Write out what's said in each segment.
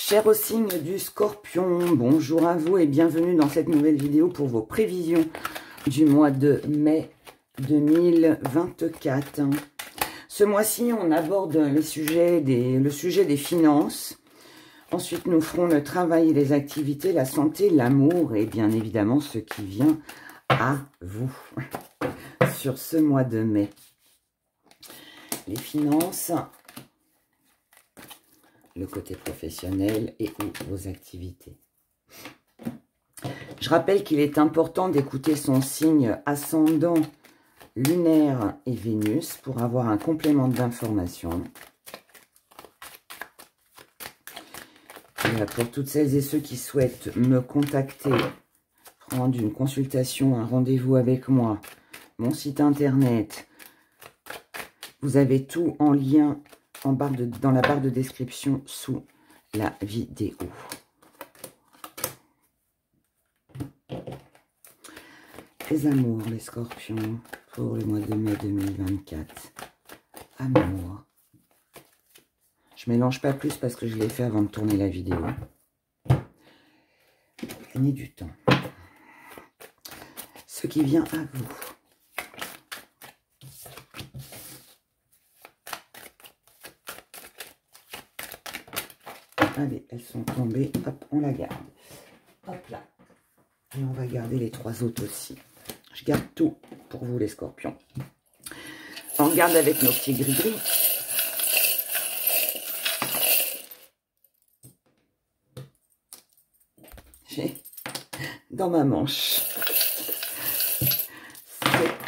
Cher au signe du Scorpion, bonjour à vous et bienvenue dans cette nouvelle vidéo pour vos prévisions du mois de mai 2024. Ce mois-ci, on aborde le sujet des finances. Ensuite, nous ferons le travail et les activités, la santé, l'amour et bien évidemment ce qui vient à vous sur ce mois de mai. Les finances, le côté professionnel et vos activités. Je rappelle qu'il est important d'écouter son signe ascendant, lunaire et Vénus pour avoir un complément d'information. Pour toutes celles et ceux qui souhaitent me contacter, prendre une consultation, un rendez-vous avec moi, mon site internet, vous avez tout en lien dans la barre de description sous la vidéo. Les amours, les scorpions, pour le mois de mai 2024. Amour. Je mélange pas plus parce que je l'ai fait avant de tourner la vidéo. Gagnez du temps. Ce qui vient à vous. Allez, elles sont tombées. Hop, on la garde. Hop là. Et on va garder les trois autres aussi. Je garde tout pour vous les scorpions. On regarde avec nos petits gris-gris. J'ai dans ma manche.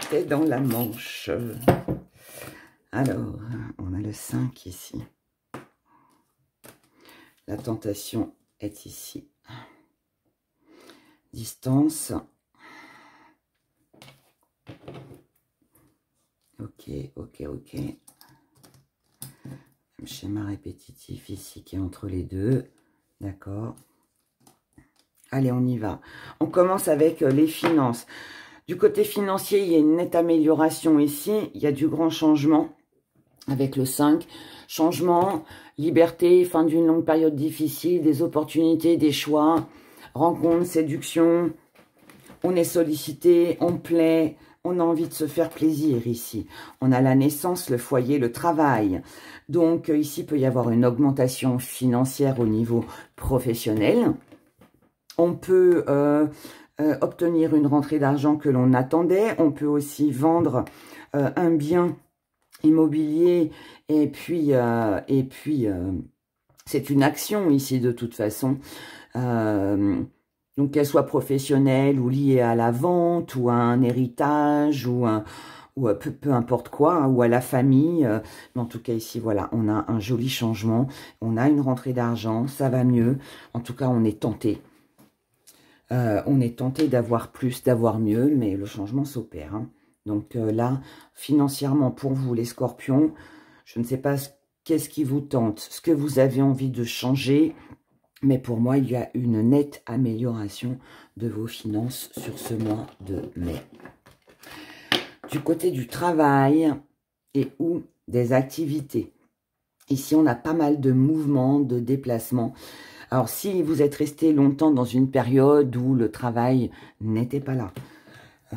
C'était dans la manche. Alors, on a le 5 ici. La tentation est ici. Distance. Ok. Même schéma répétitif ici qui est entre les deux. D'accord. Allez, on y va. On commence avec les finances. Du côté financier, il y a une nette amélioration ici. Il y a du grand changement avec le 5. Changement, liberté, fin d'une longue période difficile, des opportunités, des choix, rencontres, séduction. On est sollicité, on plaît, on a envie de se faire plaisir ici. On a la naissance, le foyer, le travail. Donc ici, il peut y avoir une augmentation financière au niveau professionnel. On peut obtenir une rentrée d'argent que l'on attendait. On peut aussi vendre un bien immobilier et puis c'est une action ici de toute façon. Donc qu'elle soit professionnelle ou liée à la vente ou à un héritage ou peu importe quoi, hein, ou à la famille. Mais en tout cas ici, voilà, on a un joli changement. On a une rentrée d'argent, ça va mieux. En tout cas, on est tenté. On est tenté d'avoir plus, d'avoir mieux, mais le changement s'opère. Hein. Donc là, financièrement, pour vous, les scorpions, je ne sais pas qu'est-ce qui vous tente, ce que vous avez envie de changer, mais pour moi, il y a une nette amélioration de vos finances sur ce mois de mai. Du côté du travail et ou des activités, ici, on a pas mal de mouvements, de déplacements. Alors, si vous êtes resté longtemps dans une période où le travail n'était pas là,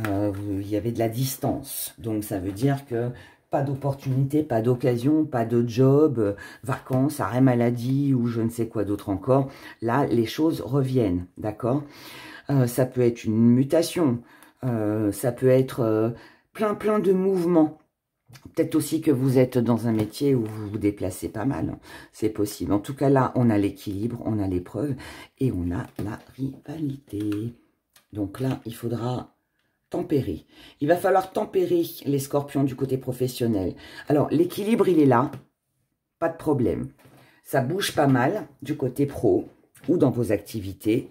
il y avait de la distance. Donc, ça veut dire que pas d'opportunité, pas d'occasion, pas de job, vacances, arrêt maladie ou je ne sais quoi d'autre encore. Là, les choses reviennent, d'accord? Ça peut être une mutation, ça peut être plein de mouvements. Peut-être aussi que vous êtes dans un métier où vous vous déplacez pas mal. C'est possible. En tout cas, là, on a l'équilibre, on a l'épreuve et on a la rivalité. Donc là, il faudra tempérer. Il va falloir tempérer les scorpions du côté professionnel. Alors, l'équilibre, il est là. Pas de problème. Ça bouge pas mal du côté pro ou dans vos activités.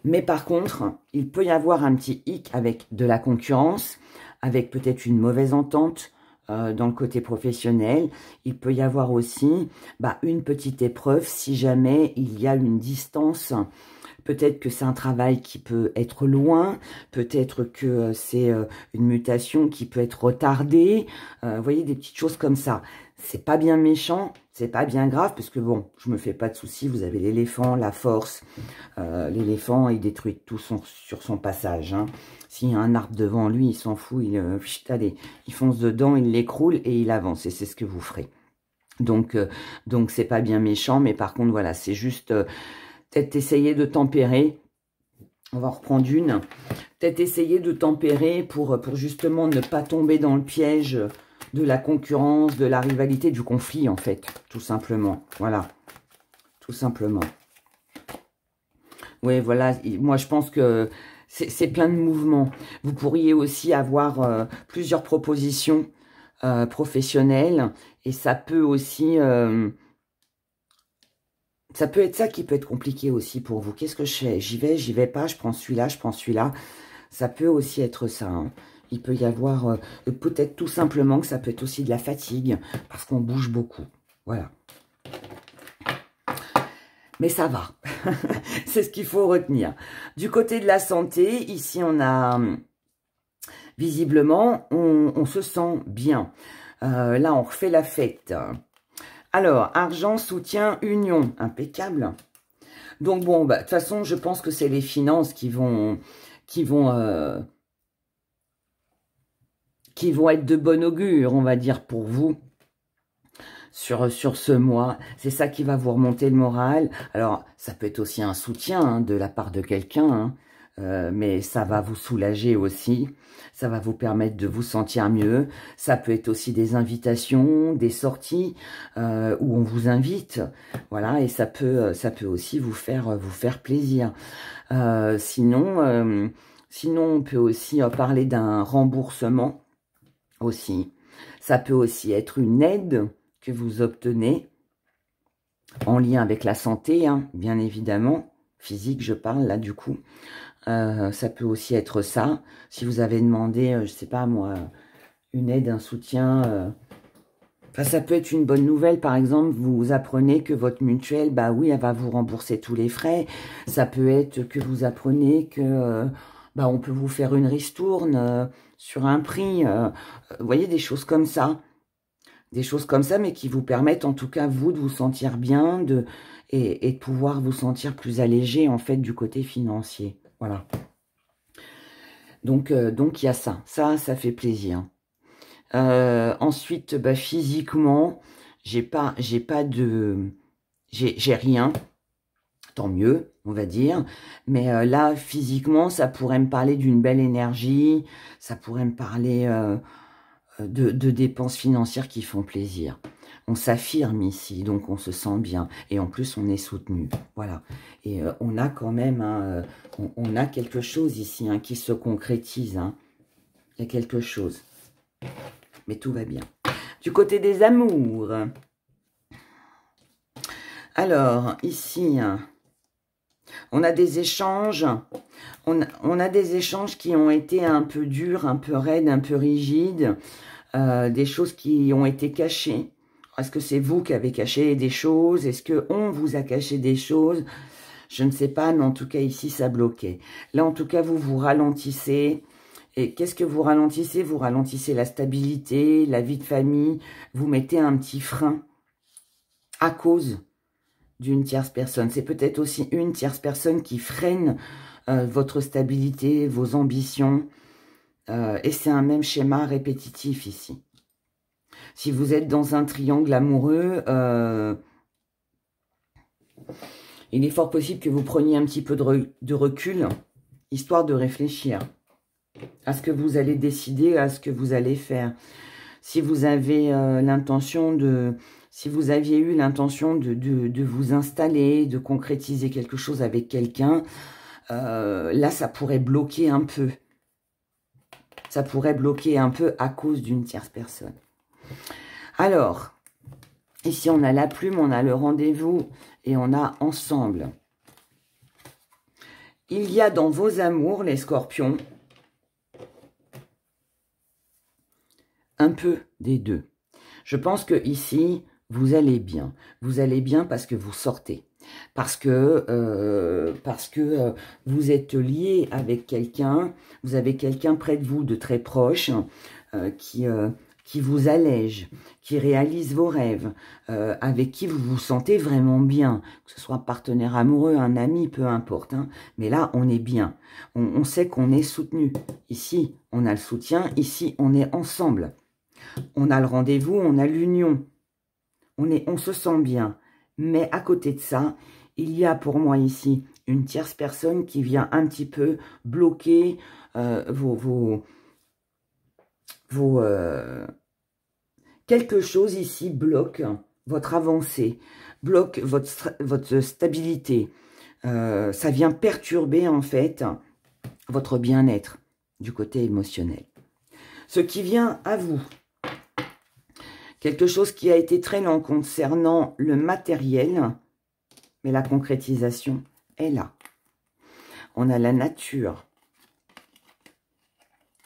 Mais par contre, il peut y avoir un petit hic avec de la concurrence, avec peut-être une mauvaise entente dans le côté professionnel. Il peut y avoir aussi une petite épreuve si jamais il y a une distance. Peut-être que c'est un travail qui peut être loin, peut-être que c'est une mutation qui peut être retardée. Vous voyez, des petites choses comme ça. c'est pas bien méchant, c'est pas bien grave, parce que bon, je me fais pas de soucis, vous avez l'éléphant, la force. L'éléphant, il détruit tout sur son passage. Hein. S'il y a un arbre devant lui, il s'en fout, allez, il fonce dedans, il l'écroule et il avance. Et c'est ce que vous ferez. Donc c'est pas bien méchant, mais par contre, voilà, c'est juste peut-être essayer de tempérer. On va en reprendre une. Peut-être essayer de tempérer pour justement ne pas tomber dans le piège de la concurrence, de la rivalité, du conflit, en fait, tout simplement. Voilà, tout simplement. Oui, voilà, moi je pense que c'est plein de mouvements. Vous pourriez aussi avoir plusieurs propositions professionnelles et ça peut aussi... ça peut être ça qui peut être compliqué aussi pour vous. Qu'est-ce que je fais? J'y vais pas, je prends celui-là, je prends celui-là. Ça peut aussi être ça. Hein. Il peut y avoir peut-être tout simplement que ça peut être aussi de la fatigue parce qu'on bouge beaucoup. Voilà. Mais ça va. C'est ce qu'il faut retenir. Du côté de la santé, ici on a... Visiblement, on se sent bien. Là, on refait la fête. Alors, argent, soutien, union. Impeccable. Donc bon, bah, de toute façon, je pense que c'est les finances qui vont être de bon augure, on va dire, pour vous. Sur ce mois, c'est ça qui va vous remonter le moral. Alors, ça peut être aussi un soutien hein, de la part de quelqu'un, hein, mais ça va vous soulager aussi. Ça va vous permettre de vous sentir mieux. Ça peut être aussi des invitations, des sorties où on vous invite. Voilà, et ça peut aussi vous faire plaisir. Sinon, on peut aussi parler d'un remboursement aussi. Ça peut aussi être une aide que vous obtenez en lien avec la santé, hein, bien évidemment, physique je parle là du coup. Ça peut aussi être ça, si vous avez demandé, je sais pas moi, une aide, un soutien, enfin, ça peut être une bonne nouvelle, par exemple, vous apprenez que votre mutuelle, bah oui, elle va vous rembourser tous les frais, ça peut être que vous apprenez que bah, on peut vous faire une ristourne sur un prix, vous voyez, des choses comme ça. Des choses comme ça, mais qui vous permettent en tout cas, vous, de vous sentir bien et de pouvoir vous sentir plus allégé, en fait, du côté financier. Voilà. Donc, il y a ça. Ça fait plaisir. Ensuite, bah, physiquement, j'ai rien. Tant mieux, on va dire. Mais là, physiquement, ça pourrait me parler d'une belle énergie. Ça pourrait me parler... de dépenses financières qui font plaisir. On s'affirme ici, donc on se sent bien. Et en plus, on est soutenu. Voilà. Et on a quand même, on a quelque chose ici hein, qui se concrétise. Hein. Il y a quelque chose. Mais tout va bien. Du côté des amours. Alors, ici, on a des échanges. On a des échanges qui ont été un peu durs, un peu raides, un peu rigides. Des choses qui ont été cachées. Est-ce que c'est vous qui avez caché des choses? Est-ce qu'on vous a caché des choses? Je ne sais pas, mais en tout cas, ici, ça bloquait. Là, en tout cas, vous ralentissez. Et qu'est-ce que vous ralentissez? Vous ralentissez la stabilité, la vie de famille. Vous mettez un petit frein à cause d'une tierce personne. C'est peut-être aussi une tierce personne qui freine votre stabilité, vos ambitions. Et c'est un même schéma répétitif ici. Si vous êtes dans un triangle amoureux, il est fort possible que vous preniez un petit peu de recul, histoire de réfléchir à ce que vous allez décider, à ce que vous allez faire. Si vous avez l'intention de... Si vous aviez eu l'intention de vous installer, de concrétiser quelque chose avec quelqu'un, là, ça pourrait bloquer un peu. Ça pourrait bloquer un peu à cause d'une tierce personne. Alors, ici, on a la plume, on a le rendez-vous et on a ensemble. Il y a dans vos amours, les scorpions, un peu des deux. Je pense que ici, vous allez bien. Vous allez bien parce que vous sortez. Parce que vous êtes lié avec quelqu'un, vous avez quelqu'un près de vous de très proche qui qui vous allège, qui réalise vos rêves, avec qui vous vous sentez vraiment bien, que ce soit un partenaire amoureux, un ami, peu importe. Hein. Mais là, on est bien. On sait qu'on est soutenu. Ici, on a le soutien. Ici, on est ensemble. On a le rendez-vous, on a l'union. On se sent bien. Mais à côté de ça, il y a pour moi ici une tierce personne qui vient un petit peu bloquer quelque chose ici bloque votre avancée, bloque votre stabilité. Ça vient perturber en fait votre bien-être du côté émotionnel. Ce qui vient à vous, quelque chose qui a été très long concernant le matériel, mais la concrétisation est là. On a la nature.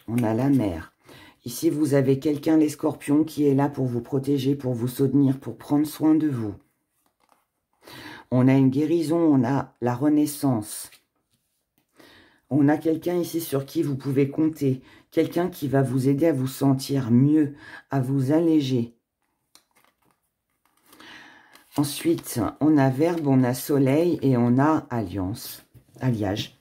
On a la mer. Ici, vous avez quelqu'un, les scorpions, qui est là pour vous protéger, pour vous soutenir, pour prendre soin de vous. On a une guérison, on a la renaissance. On a quelqu'un ici sur qui vous pouvez compter. Quelqu'un qui va vous aider à vous sentir mieux, à vous alléger. Ensuite, on a verbe, on a soleil et on a alliance, alliage.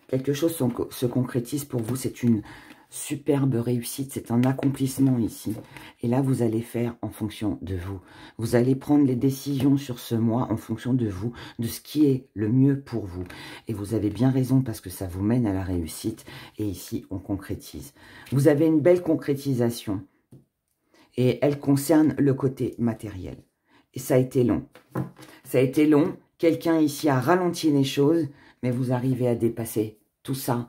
Quelque chose se concrétise pour vous, c'est une superbe réussite, c'est un accomplissement ici. Et là, vous allez faire en fonction de vous. Vous allez prendre les décisions sur ce mois en fonction de vous, de ce qui est le mieux pour vous. Et vous avez bien raison parce que ça vous mène à la réussite. Et ici, on concrétise. Vous avez une belle concrétisation. Et elle concerne le côté matériel. Et ça a été long. Ça a été long. Quelqu'un ici a ralenti les choses, mais vous arrivez à dépasser tout ça.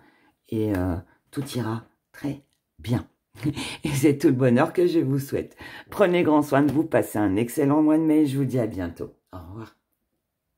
Et tout ira très bien. Et c'est tout le bonheur que je vous souhaite. Prenez grand soin de vous. Passez un excellent mois de mai. Je vous dis à bientôt. Au revoir.